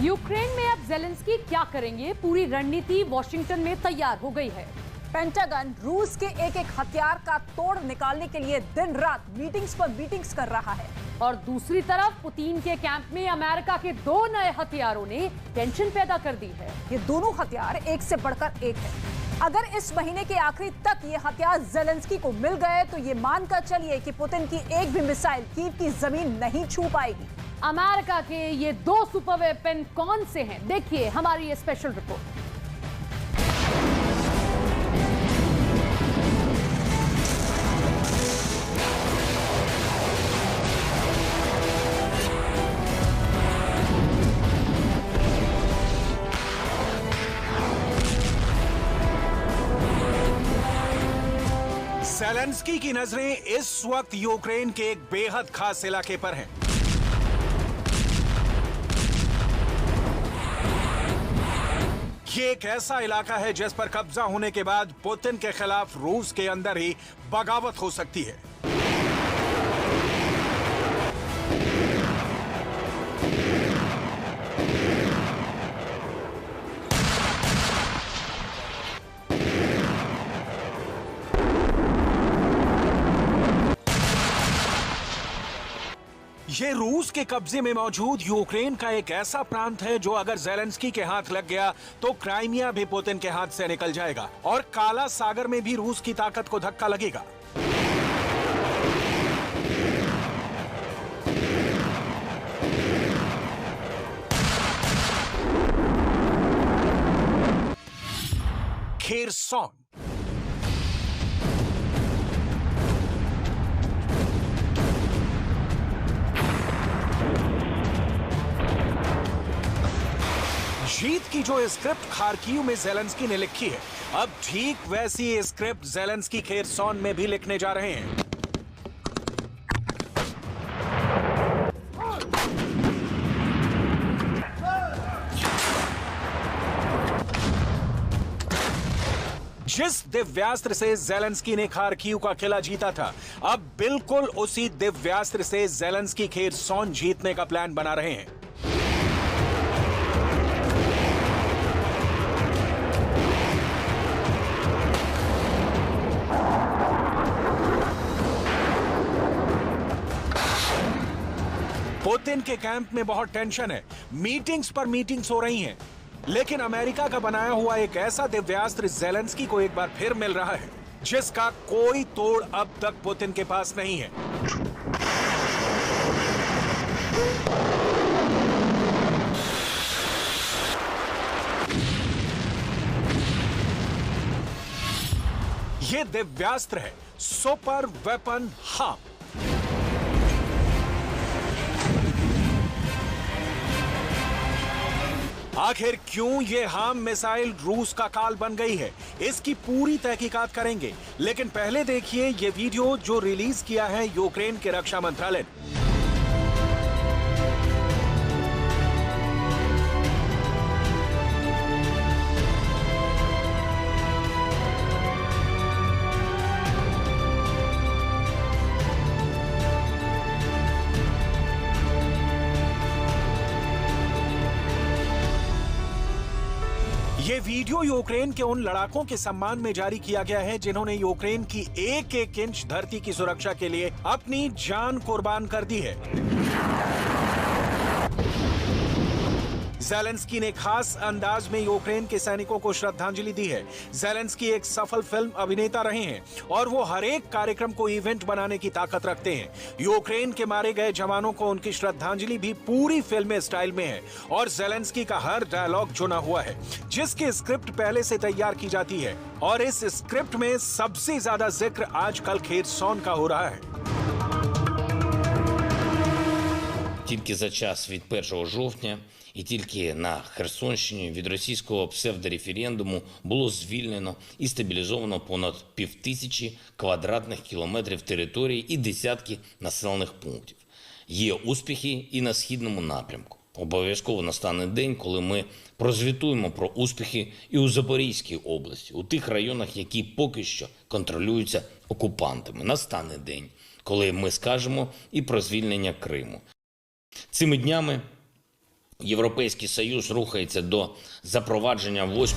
Ukraine में अब Zelensky क्या करेंगे, पूरी रणनीति वॉशिंगटन में तैयार हो गई है। पेंटागन रूस के एक एक हथियार का तोड़ निकालने के लिए दिन रात मीटिंग्स पर मीटिंग्स कर रहा है। और दूसरी तरफ पुतिन के कैंप में अमेरिका के 2 नए हथियारों ने टेंशन पैदा कर दी है। ये दोनों हथियार एक से बढ़कर एक है। अगर इस महीने के आखिरी तक ये हथियार ज़ेलेंस्की को मिल गए तो ये मानकर चलिए कि पुतिन की एक भी मिसाइल कीव की जमीन नहीं छू पाएगी। अमेरिका के ये 2 सुपर वेपन कौन से हैं, देखिए हमारी ये स्पेशल रिपोर्ट। ज़ेलेंस्की की नजरें इस वक्त यूक्रेन के एक बेहद खास इलाके पर हैं। ये एक ऐसा इलाका है जिस पर कब्जा होने के बाद पुतिन के खिलाफ रूस के अंदर ही बगावत हो सकती है। ये रूस के कब्जे में मौजूद यूक्रेन का एक ऐसा प्रांत है जो अगर ज़ेलेंस्की के हाथ लग गया तो क्राइमिया भी पुतिन के हाथ से निकल जाएगा और काला सागर में भी रूस की ताकत को धक्का लगेगा। खेरसॉन जीत की जो स्क्रिप्ट खार्किव में ज़ेलेंस्की ने लिखी है, अब ठीक वैसी स्क्रिप्ट ज़ेलेंस्की खेरसॉन में भी लिखने जा रहे हैं। जिस दिव्यास्त्र से ज़ेलेंस्की ने खार्किव का किला जीता था, अब बिल्कुल उसी दिव्यास्त्र से ज़ेलेंस्की खेरसॉन जीतने का प्लान बना रहे हैं। पुतिन के कैंप में बहुत टेंशन है, मीटिंग्स पर मीटिंग्स हो रही हैं, लेकिन अमेरिका का बनाया हुआ एक ऐसा दिव्यास्त्र ज़ेलेंस्की को एक बार फिर मिल रहा है जिसका कोई तोड़ अब तक पुतिन के पास नहीं है। यह दिव्यास्त्र है सुपर वेपन हार्म। आखिर क्यों ये हार्म मिसाइल रूस का काल बन गई है, इसकी पूरी तहकीकात करेंगे, लेकिन पहले देखिए ये वीडियो जो रिलीज किया है यूक्रेन के रक्षा मंत्रालय ने। ये वीडियो यूक्रेन के उन लड़ाकों के सम्मान में जारी किया गया है जिन्होंने यूक्रेन की एक एक इंच धरती की सुरक्षा के लिए अपनी जान कुर्बान कर दी है। ज़ेलेंस्की ने खास अंदाज में यूक्रेन के सैनिकों को श्रद्धांजलि दी है। ज़ेलेंस्की एक सफल फिल्म अभिनेता रहे हैं और वो हर एक कार्यक्रम को इवेंट बनाने की ताकत रखते हैं। यूक्रेन के मारे गए जवानों को उनकी श्रद्धांजलि भी पूरी फिल्म स्टाइल में है और ज़ेलेंस्की का हर डायलॉग चुना हुआ है जिसकी स्क्रिप्ट पहले से तैयार की जाती है और इस स्क्रिप्ट में सबसे ज्यादा जिक्र आजकल खेरसॉन का हो रहा है। Тільки за час від 1 жовтня і тільки на Херсонщині від російського псевдореферендуму було звільнено і стабілізовано понад 5000 квадратних кілометрів території і десятки населених пунктів. Є успіхи і на східному напрямку. Обов'язково настане день, коли ми прозвітуємо про успіхи і у Запорізькій області, у тих районах, які поки що контролюються окупантами. Настане день, коли ми скажемо і про звільнення Криму. Цими днями Європейський Союз рухається до запровадження 8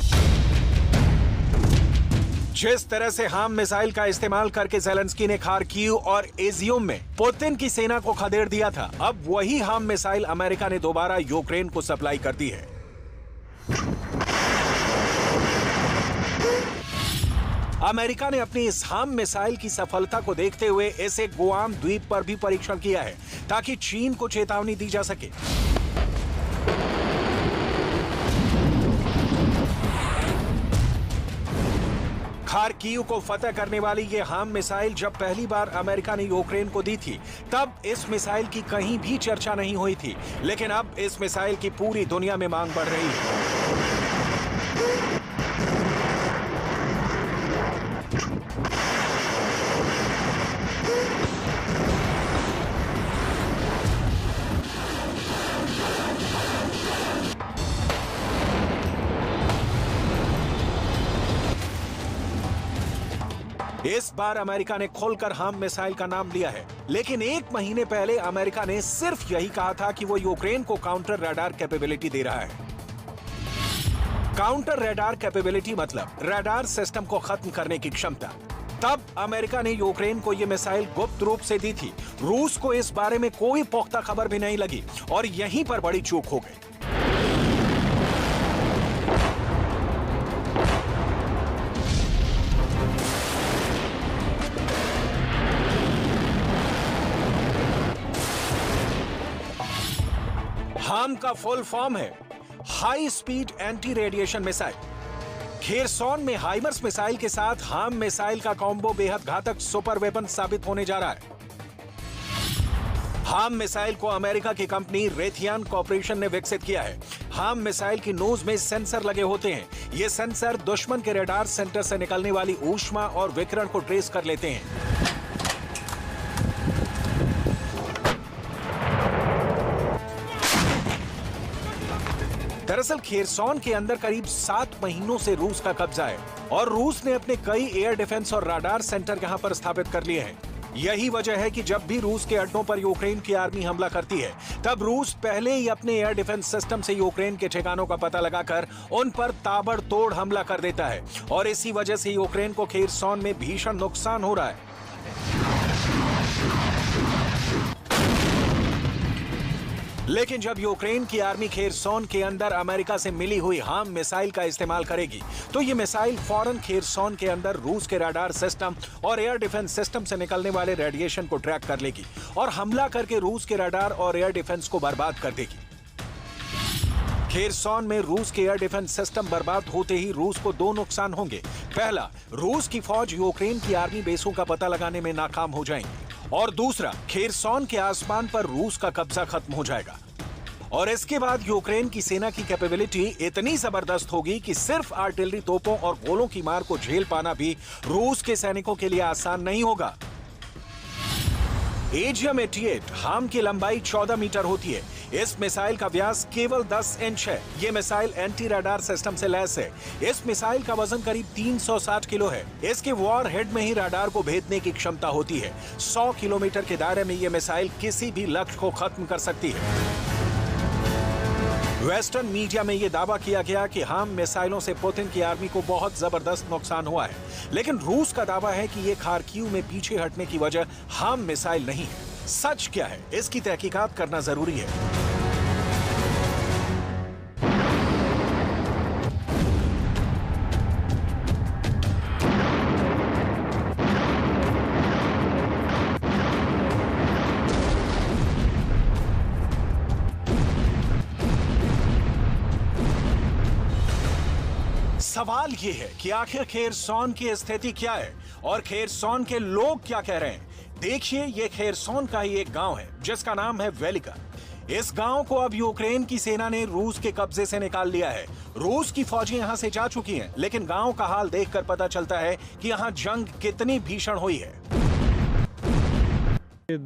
जिस तरह से हार्म मिसाइल का इस्तेमाल करके ज़ेलेंस्की ने खार्किव और इज़ियम में पुतिन की सेना को खदेड़ दिया था, अब वही हार्म मिसाइल अमेरिका ने दोबारा यूक्रेन को सप्लाई कर दी है। अमेरिका ने अपनी इस हार्म मिसाइल की सफलता को देखते हुए इसे गुआम द्वीप पर भी परीक्षण किया है, ताकि चीन को चेतावनी दी जा सके। खार्किव को फतह करने वाली ये हार्म मिसाइल जब पहली बार अमेरिका ने यूक्रेन को दी थी, तब इस मिसाइल की कहीं भी चर्चा नहीं हुई थी, लेकिन अब इस मिसाइल की पूरी दुनिया में मांग बढ़ रही है। इस बार अमेरिका ने खुलकर हार्म मिसाइल का नाम लिया है, लेकिन एक महीने पहले अमेरिका ने सिर्फ यही कहा था कि वो यूक्रेन को काउंटर रडार कैपेबिलिटी दे रहा है। काउंटर रडार कैपेबिलिटी मतलब रडार सिस्टम को खत्म करने की क्षमता। तब अमेरिका ने यूक्रेन को यह मिसाइल गुप्त रूप से दी थी। रूस को इस बारे में कोई पुख्ता खबर भी नहीं लगी और यहीं पर बड़ी चूक हो गई। हार्म का फुल फॉर्म है high speed anti radiation missile. Kherson में हाइमर्स मिसाइल के साथ हार्म मिसाइल का कॉम्बो बेहद घातक सुपर वेपन साबित होने जा रहा है। हार्म मिसाइल को अमेरिका की कंपनी रेथियान कॉर्पोरेशन ने विकसित किया है। हार्म मिसाइल की नोज में सेंसर लगे होते हैं। ये सेंसर दुश्मन के रडार सेंटर से निकलने वाली ऊष्मा और विकिरण को ट्रेस कर लेते हैं। दरअसल खेरसॉन के अंदर करीब 7 महीनों से रूस का कब्जा है और रूस ने अपने कई एयर डिफेंस और राडार सेंटर यहां पर स्थापित कर लिए हैं। यही वजह है कि जब भी रूस के अड्डों पर यूक्रेन की आर्मी हमला करती है, तब रूस पहले ही अपने एयर डिफेंस सिस्टम से यूक्रेन के ठिकानों का पता लगाकर उन पर ताबड़तोड़ हमला कर देता है और इसी वजह से यूक्रेन को खेरसॉन में भीषण नुकसान हो रहा है। लेकिन जब यूक्रेन की आर्मी खेरसॉन के अंदर अमेरिका से मिली हुई हार्म मिसाइल का इस्तेमाल करेगी, तो ये मिसाइल फौरन खेरसॉन के अंदर रूस के रडार सिस्टम और एयर डिफेंस सिस्टम से निकलने वाले रेडिएशन को ट्रैक कर लेगी और हमला करके रूस के रडार और एयर डिफेंस को बर्बाद कर देगी। खेरसॉन में रूस के एयर डिफेंस सिस्टम बर्बाद होते ही रूस को 2 नुकसान होंगे। पहला, रूस की फौज यूक्रेन की आर्मी बेसों का पता लगाने में नाकाम हो जाएंगी और दूसरा, खेरसॉन के आसमान पर रूस का कब्जा खत्म हो जाएगा। और इसके बाद यूक्रेन की सेना की कैपेबिलिटी इतनी जबरदस्त होगी कि सिर्फ आर्टिलरी तोपों और गोलों की मार को झेल पाना भी रूस के सैनिकों के लिए आसान नहीं होगा। एजियम 88 हार्म की लंबाई 14 मीटर होती है। इस मिसाइल का व्यास केवल 10 इंच है। ये मिसाइल एंटी रडार सिस्टम से लैस है। इस मिसाइल का वजन करीब 360 किलो है। इसके वॉर हेड में ही रडार को भेदने की क्षमता होती है। 100 किलोमीटर के दायरे में ये मिसाइल किसी भी लक्ष्य को खत्म कर सकती है। वेस्टर्न मीडिया में यह दावा किया गया कि हार्म मिसाइलों से पुतिन की आर्मी को बहुत जबरदस्त नुकसान हुआ है, लेकिन रूस का दावा है कि यह खार्किव में पीछे हटने की वजह हार्म मिसाइल नहीं है। सच क्या है, इसकी तहकीकात करना जरूरी है। सवाल ये है कि आखिर खेरसॉन की स्थिति क्या है और खेरसॉन के लोग क्या कह रहे हैं। देखिए, ये खेरसॉन का ही एक गांव है जिसका नाम है वेलिका। इस गांव को अब यूक्रेन की सेना ने रूस के कब्जे से निकाल लिया है। रूस की फौजें यहां से जा चुकी हैं, लेकिन गांव का हाल देखकर पता चलता है कि यहां जंग कितनी भीषण हुई है।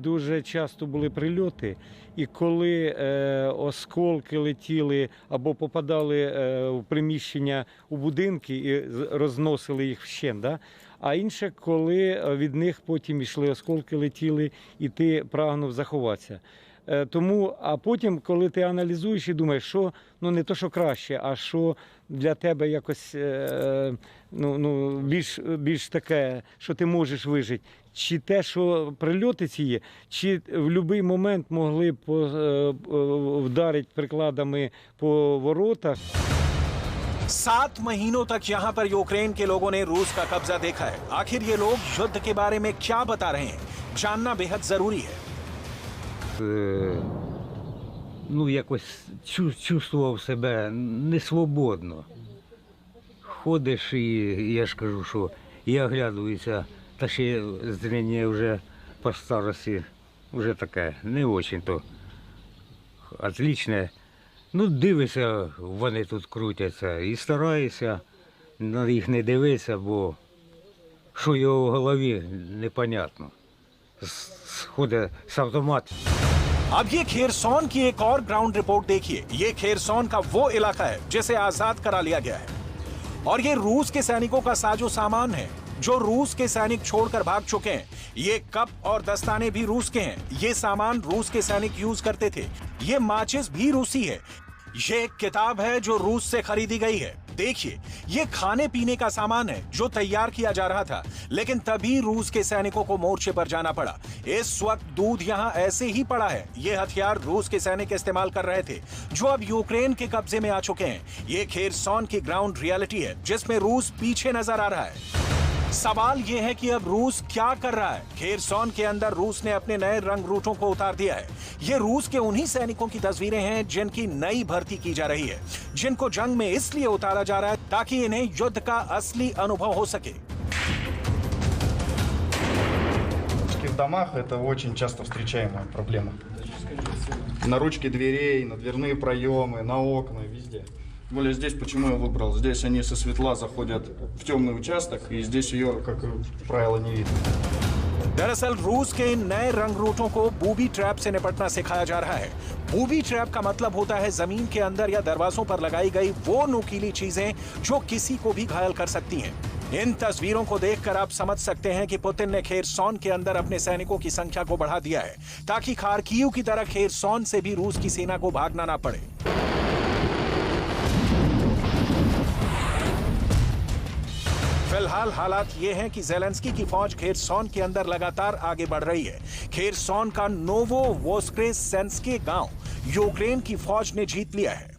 Дуже часто були прильоти, і коли осколки летіли або попадали в приміщення, у будинки і розносили їх вщент, да? А інше, коли від них потім йшли осколки, летіли, і ти прагнув заховатися. Тому, а потім, коли ти аналізуєш і думаєш, що ну не то, що краще, а що для тебе якось більш таке, що ти можеш вижити. Чи те, що прильоти ці є, чи в будь-який момент могли б вдарити прикладами по воротах. 7 महीनों तक यहाँ पर यूक्रेन के लोगों ने रूस का कब्जा देखा है। आखिर ये लोग युद्ध के बारे में क्या बता रहे हैं, जानना बेहद जरूरी है। Ну, якось чувствував себе несвободно. Ходиш і я ж кажу, що і оглядуюся, та ще зріння вже по старості, вже таке, не очень-то отличне. Ну, дивишся, вони тут крутяться і стараюся на їх не дивитися, бо що його в голові, непонятно. Сходить з автомату. अब ये खेरसौन की एक और ग्राउंड रिपोर्ट देखिए। ये खेरसौन का वो इलाका है जिसे आजाद करा लिया गया है और ये रूस के सैनिकों का साजो सामान है जो रूस के सैनिक छोड़कर भाग चुके हैं। ये कप और दस्ताने भी रूस के हैं। ये सामान रूस के सैनिक यूज करते थे। ये माचिस भी रूसी है। ये एक किताब है जो रूस से खरीदी गई है। देखिए, ये खाने पीने का सामान है जो तैयार किया जा रहा था, लेकिन तभी रूस के सैनिकों को मोर्चे पर जाना पड़ा। इस वक्त दूध यहाँ ऐसे ही पड़ा है। ये हथियार रूस के सैनिक इस्तेमाल कर रहे थे जो अब यूक्रेन के कब्जे में आ चुके हैं। ये खेरसौन की ग्राउंड रियलिटी है जिसमें रूस पीछे नजर आ रहा है। सवाल ये है कि अब रूस क्या कर रहा है। खेरसौन के अंदर रूस ने अपने नए रंग रूटों को उतार दिया है। ये रूस के उन्हीं सैनिकों की तस्वीरें हैं जिनकी नई भर्ती की जा रही है, जिनको जंग में इसलिए उतारा जा रहा है ताकि इन्हें युद्ध का असली अनुभव हो सके। В домах это очень часто встречаемая проблема. На ручки дверей, на дверные проемы, на окна, везде. Тем более здесь, почему я выбрал? Здесь они со светла заходят в темный участок, и здесь ее, как правило, не видно. दरअसल रूस के इन नए रंग रूटों को बूबी ट्रैप से निपटना सिखाया जा रहा है। बूबी ट्रैप का मतलब होता है जमीन के अंदर या दरवाजों पर लगाई गई वो नुकीली चीजें जो किसी को भी घायल कर सकती हैं। इन तस्वीरों को देखकर आप समझ सकते हैं कि पुतिन ने खेरसौन के अंदर अपने सैनिकों की संख्या को बढ़ा दिया है ताकि खार्किव की तरह खेरसौन से भी रूस की सेना को भागना ना पड़े। फिलहाल हालात ये हैं कि ज़ेलेंस्की की फौज खेरसौन के अंदर लगातार आगे बढ़ रही है। खेरसौन का नोवोवोस्क्रेसेंस्के गांव यूक्रेन की फौज ने जीत लिया है।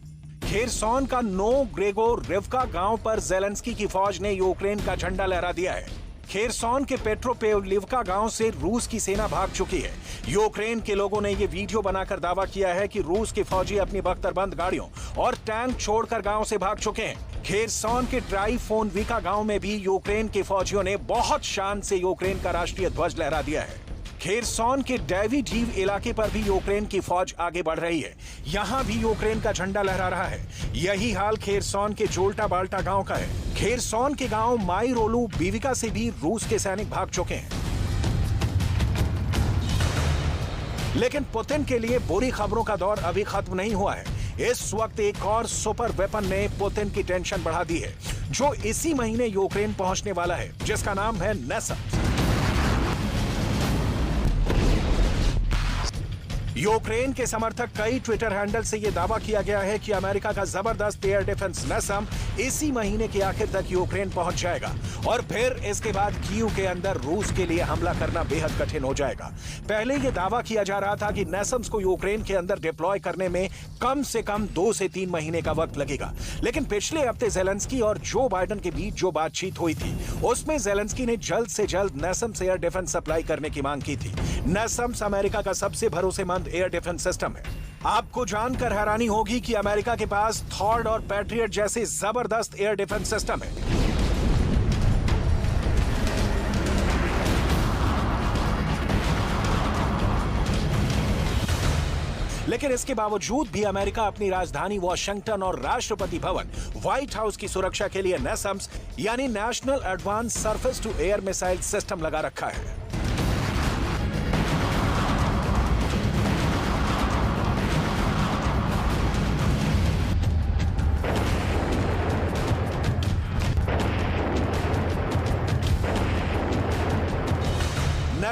खेरसौन का नोग्रेगोरिवका गांव पर ज़ेलेंस्की की फौज ने यूक्रेन का झंडा लहरा दिया है। खेरसौन के पेट्रोपेवलिवका गांव से रूस की सेना भाग चुकी है। यूक्रेन के लोगों ने ये वीडियो बनाकर दावा किया है कि रूस के फौजी अपनी बख्तरबंद गाड़ियों और टैंक छोड़कर गांव से भाग चुके हैं। खेरसौन के ट्राइफोनविका गांव में भी यूक्रेन के फौजियों ने बहुत शान से यूक्रेन का राष्ट्रीय ध्वज लहरा दिया है। खेरसौन के डेविडीव इलाके पर भी यूक्रेन की फौज आगे बढ़ रही है। यहाँ भी यूक्रेन का झंडा लहरा रहा है। यही हाल खेरसौन के जोल्टा बाल्टा गांव का है। खेरसौन के गांव माइरोलू बीविका से भी रूस के सैनिक भाग चुके हैं। लेकिन पुतिन के लिए बुरी खबरों का दौर अभी खत्म नहीं हुआ है। इस वक्त एक और सुपर वेपन ने पुतिन की टेंशन बढ़ा दी है जो इसी महीने यूक्रेन पहुंचने वाला है, जिसका नाम है NASAMS। यूक्रेन के समर्थक कई ट्विटर हैंडल से यह दावा किया गया है कि अमेरिका का जबरदस्त एयर डिफेंस NASAMS इसी महीने के आखिर तक यूक्रेन पहुंच जाएगा और फिर इसके बाद कीव के अंदर रूस के लिए हमला करना बेहद कठिन हो जाएगा। पहले यह दावा किया जा रहा था कि NASAMS को यूक्रेन के अंदर डिप्लॉय करने में कम से कम 2 से 3 महीने का वक्त लगेगा। लेकिन पिछले हफ्ते ज़ेलेंस्की और जो बाइडेन के बीच जो बातचीत हुई थी उसमें ज़ेलेंस्की ने जल्द से जल्द NASAMS एयर डिफेंस सप्लाई करने की मांग की थी। NASAMS अमेरिका का सबसे भरोसेमंद एयर डिफेंस सिस्टम है। आपको जानकर हैरानी होगी कि अमेरिका के पास थॉर्ड और पैट्रियट जैसे जबरदस्त एयर डिफेंस सिस्टम है। लेकिन इसके बावजूद भी अमेरिका अपनी राजधानी वॉशिंगटन और राष्ट्रपति भवन व्हाइट हाउस की सुरक्षा के लिए NASAMS यानी national advance surface to air missile system लगा रखा है।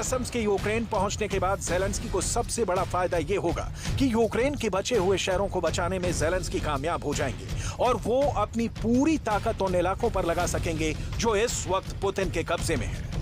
कस्टम्स के यूक्रेन पहुंचने के बाद ज़ेलेंस्की को सबसे बड़ा फायदा ये होगा कि यूक्रेन के बचे हुए शहरों को बचाने में ज़ेलेंस्की कामयाब हो जाएंगे और वो अपनी पूरी ताकत उन इलाकों पर लगा सकेंगे जो इस वक्त पुतिन के कब्जे में है।